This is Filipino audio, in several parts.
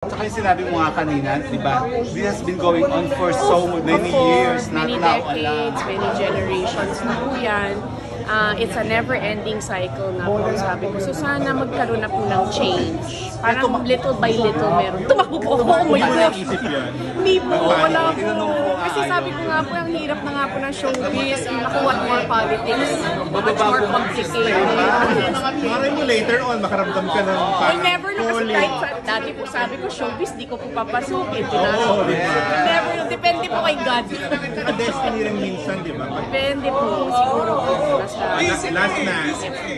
Tsaka yung sinabi mo nga kanina, di ba? This has been going on for so many years, not many now decades, many generations na po yan. It's a never-ending cycle nga po, sabi ko. So sana magkaroon na po ng change. Parang little by little meron. Tumakbo po ako, oh my gosh! Hindi po, wala po. Kasi sabi ko nga po, ang hirap na nga po ng showbiz. Naku, what more politics? Much more complicated. Maray mo later on, makaramdam ka ng I never know kasi kahit dati po sabi ko, showbiz, di ko po papasukin. Never, depende po kay God. Destiny rin minsan, di ba? Depende po, siguro po. Last na,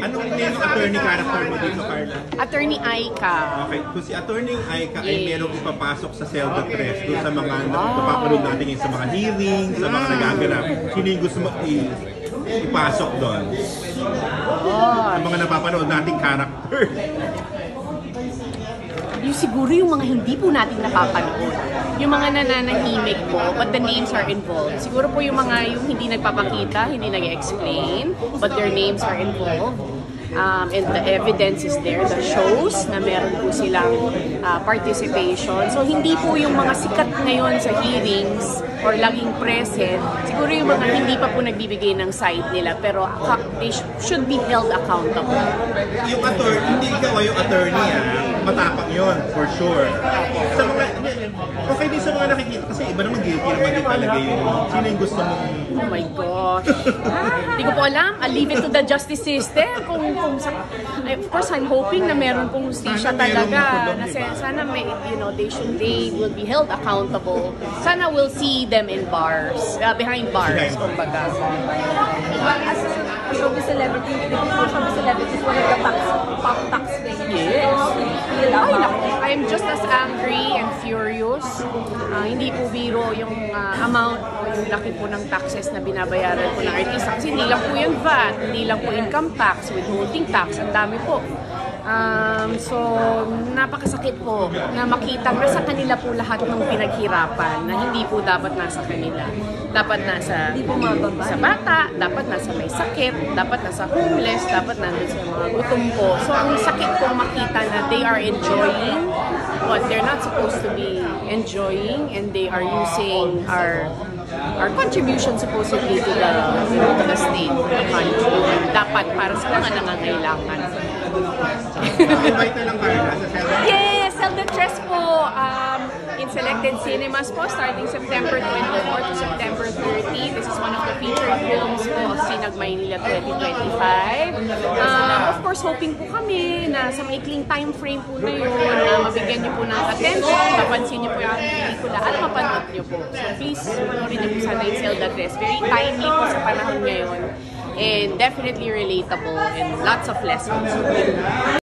anong name ng attorney character mo dito, Carla? Attorney Aika. Okay, kung si attorney Aika ay merong ipapasok sa Zelda Press doon sa mga napapanood natin ngayon sa mga hearings, sa mga nagaganap, sino yung gusto mo ipasok doon? Sa mga napapanood nating character. Yung siguro yung mga hindi po natin napapanood. Yung mga nananahimik po, but the names are involved. Siguro po yung mga yung hindi nagpapakita, hindi nag-explain, but their names are involved. And the evidence is there, the shows na meron po silang participation. So hindi po yung mga sikat ngayon sa hearings or laging present, siguro yung mga hindi pa po nagbibigay ng side nila, pero they should be held accountable. Yung attorney, hindi ikaw yung attorney matapang yun, for sure. Sa mga, okay din sa mga nakikita, kasi iba naman guilty naman din talaga yun. Sino yung gusto mong... Oh my gosh. Hindi ko po alam. I'll leave it to the justice system. Of course, I'm hoping na meron pong justisya talaga. Sana may, they will be held accountable. Sana we'll see them in bars, behind bars, kumbaga. As a showbiz celebrity, is one of the pop tax things. Yes. Ay, naku. I'm just as angry and furious. Hindi po biro yung amount o yung laki po ng taxes na binabayaran po ng artista. Kasi hindi lang po yung VAT, hindi lang po income tax, withholding tax, ang dami po. So, napakasakit po na makita na sa kanila po lahat ng pinaghirapan na hindi po dapat nasa kanila. Dapat nasa sa bata, dapat nasa may sakit, dapat nasa homeless, dapat nandun sa mga gutom po. So, ang sakit po makita na they are enjoying what they're not supposed to be enjoying, and they are using our contribution supposedly to the state, to the country. Dapat para sa mga nangangailangan. Invite na lang Carla sa Zelda. Yes! Zelda Tres po in selected cinemas po starting September 24 to September 30. This is one of the featured films po of Sinag Maynila 2025. Of course, hoping po kami na sa maikling time frame po na yun, na mabigyan niyo po ng attention, mapansin niyo po yung pelikula at mapanood niyo po. So please, panoorin niyo po sana yung Zelda Tres. Very timely po sa panahon ngayon and definitely relatable and lots of lessons.